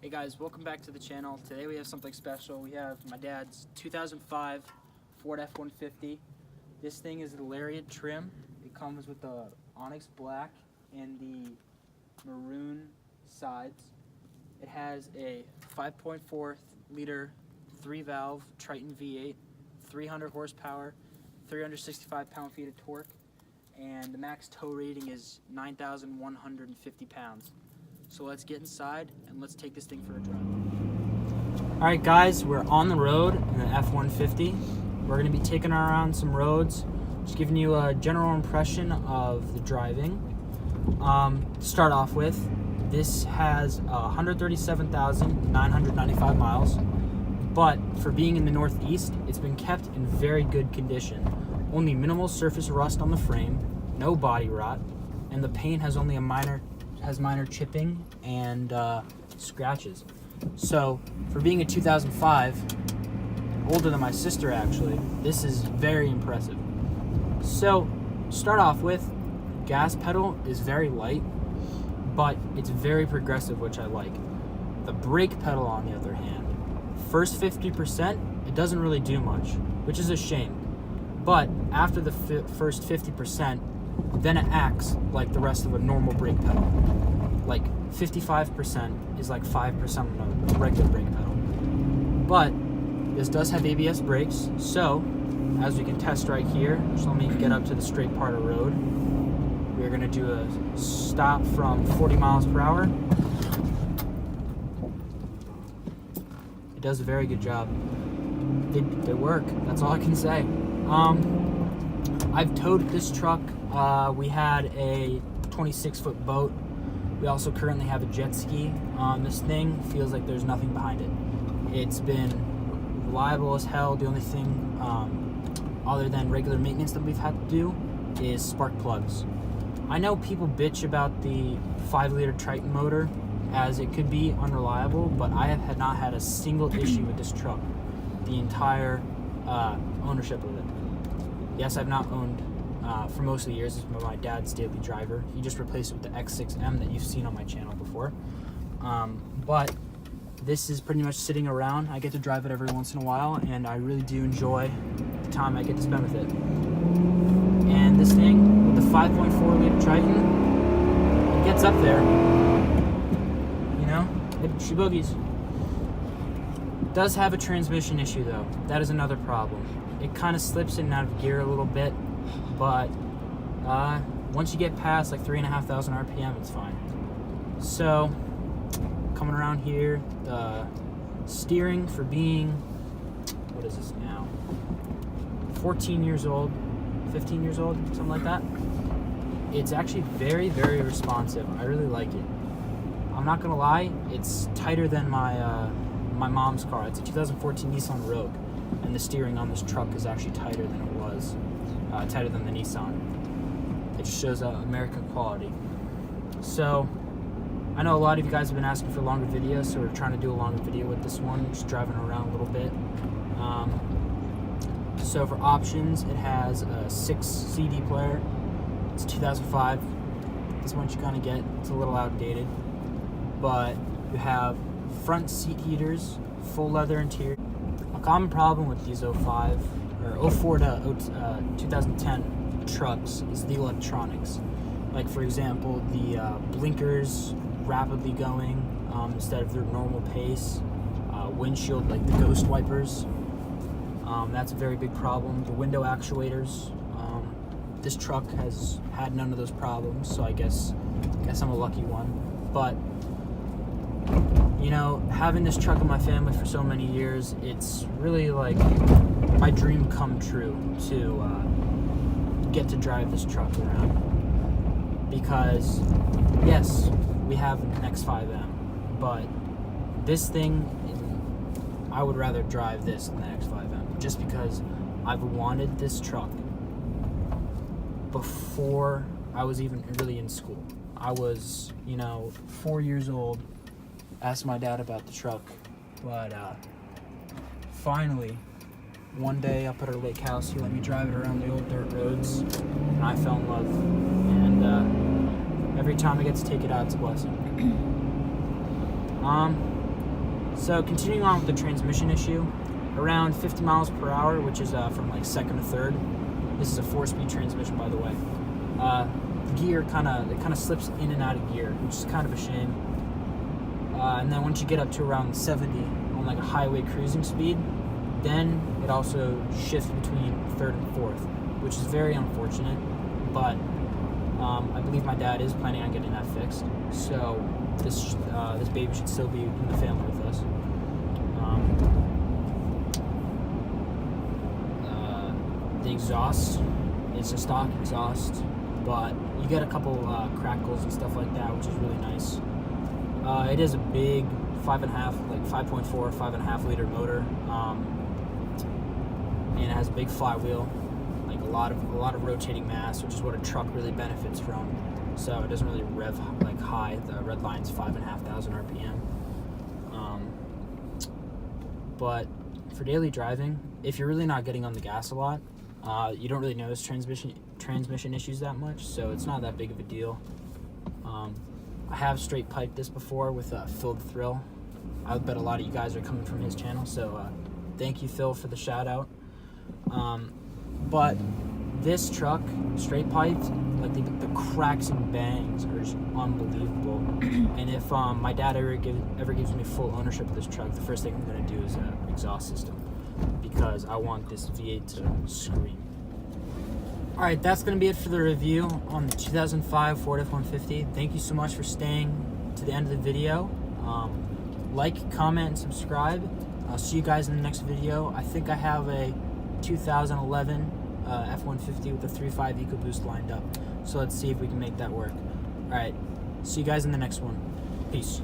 Hey guys, welcome back to the channel. Today we have something special. We have my dad's 2005 Ford F-150. This thing is the Lariat trim. It comes with the onyx black and the maroon sides. It has a 5.4 liter 3-valve Triton V8, 300 horsepower, 365 pound-feet of torque, and the max tow rating is 9,150 pounds. So let's get inside and let's take this thing for a drive. All right, guys, we're on the road in the F-150. We're going to be taking around some roads, just giving you a general impression of the driving. To start off with, this has 137,995 miles, but for being in the Northeast, it's been kept in very good condition. Only minimal surface rust on the frame, no body rot, and the paint has only minor chipping and scratches. So for being a 2005, older than my sister actually, this is very impressive. So start off with, gas pedal is very light, but it's very progressive, which I like. The brake pedal, on the other hand, first 50%, it doesn't really do much, which is a shame. But after the first 50%, then it acts like the rest of a normal brake pedal. Like 55% is like 5% on a regular brake pedal. But this does have ABS brakes, so as we can test right here, just let me get up to the straight part of the road. We're gonna do a stop from 40 miles per hour. It does a very good job. They work, that's all I can say. I've towed this truck. We had a 26-foot boat. We also currently have a jet ski. This thing feels like there's nothing behind it. It's been reliable as hell. The only thing other than regular maintenance that we've had to do is spark plugs. I know people bitch about the 5-liter Triton motor as it could be unreliable, but I have not had a single issue with this truck the entire ownership of it. Yes, I've not owned for most of the years. It's been my dad's daily driver. He just replaced it with the X6M that you've seen on my channel before. But this is pretty much sitting around. I get to drive it every once in a while, and I really do enjoy the time I get to spend with it. And this thing, with the 5.4 liter Triton, it gets up there. You know, she boogies. It does have a transmission issue though. That is another problem. It kind of slips in and out of gear a little bit, but once you get past like 3,500 RPM, it's fine. So coming around here, the steering, for being, what is this now, 14 years old, 15 years old, something like that, it's actually very, very responsive. I really like it. I'm not gonna lie, it's tighter than my my mom's car. It's a 2014 Nissan Rogue, and the steering on this truck is actually tighter than it was, tighter than the Nissan. It just shows American quality. So I know a lot of you guys have been asking for longer videos, so we're trying to do a longer video with this one, just driving around a little bit. So for options, it has a 6 CD player. It's 2005. This is what you're gonna get. It's a little outdated, but you have front seat heaters, full leather interior. A common problem with these 04 to 2010 trucks is the electronics. Like, for example, the blinkers rapidly going instead of their normal pace, windshield, like the ghost wipers. That's a very big problem. The window actuators. This truck has had none of those problems, so I guess I'm a lucky one. But you know, having this truck in my family for so many years, it's really like my dream come true to get to drive this truck around. Because yes, we have an X5M, but this thing, I would rather drive this than the X5M, just because I've wanted this truck before I was even really in school. I was, 4 years old, asked my dad about the truck, but finally, one day up at our lake house, he let me drive it around the old dirt roads, and I fell in love. And every time I get to take it out, it's a blessing. So continuing on with the transmission issue, around 50 miles per hour, which is from like second to third. This is a 4-speed transmission, by the way. The gear kind of slips in and out of gear, which is kind of a shame. And then once you get up to around 70 on like a highway cruising speed, then it also shifts between third and fourth, which is very unfortunate. But I believe my dad is planning on getting that fixed, so this baby should still be in the family with us. The exhaust, it's a stock exhaust, but you get a couple crackles and stuff like that, which is really nice. It is a big 5.4 liter motor, and it has a big flywheel, like a lot of rotating mass, which is what a truck really benefits from. So it doesn't really rev like high. The red line's 5,500 RPM. But for daily driving, if you're really not getting on the gas a lot, you don't really notice transmission issues that much, so it's not that big of a deal. I have straight piped this before with Phil the Thrill. I bet a lot of you guys are coming from his channel, so thank you, Phil, for the shout out. But this truck, straight piped, like the cracks and bangs are just unbelievable. And if my dad ever gives me full ownership of this truck, the first thing I'm gonna do is an exhaust system, because I want this V8 to scream. All right, that's gonna be it for the review on the 2005 Ford F-150. Thank you so much for staying to the end of the video. Like, comment, and subscribe. I'll see you guys in the next video. I think I have a 2011 F-150 with a 3.5 EcoBoost lined up. So let's see if we can make that work. All right, see you guys in the next one. Peace.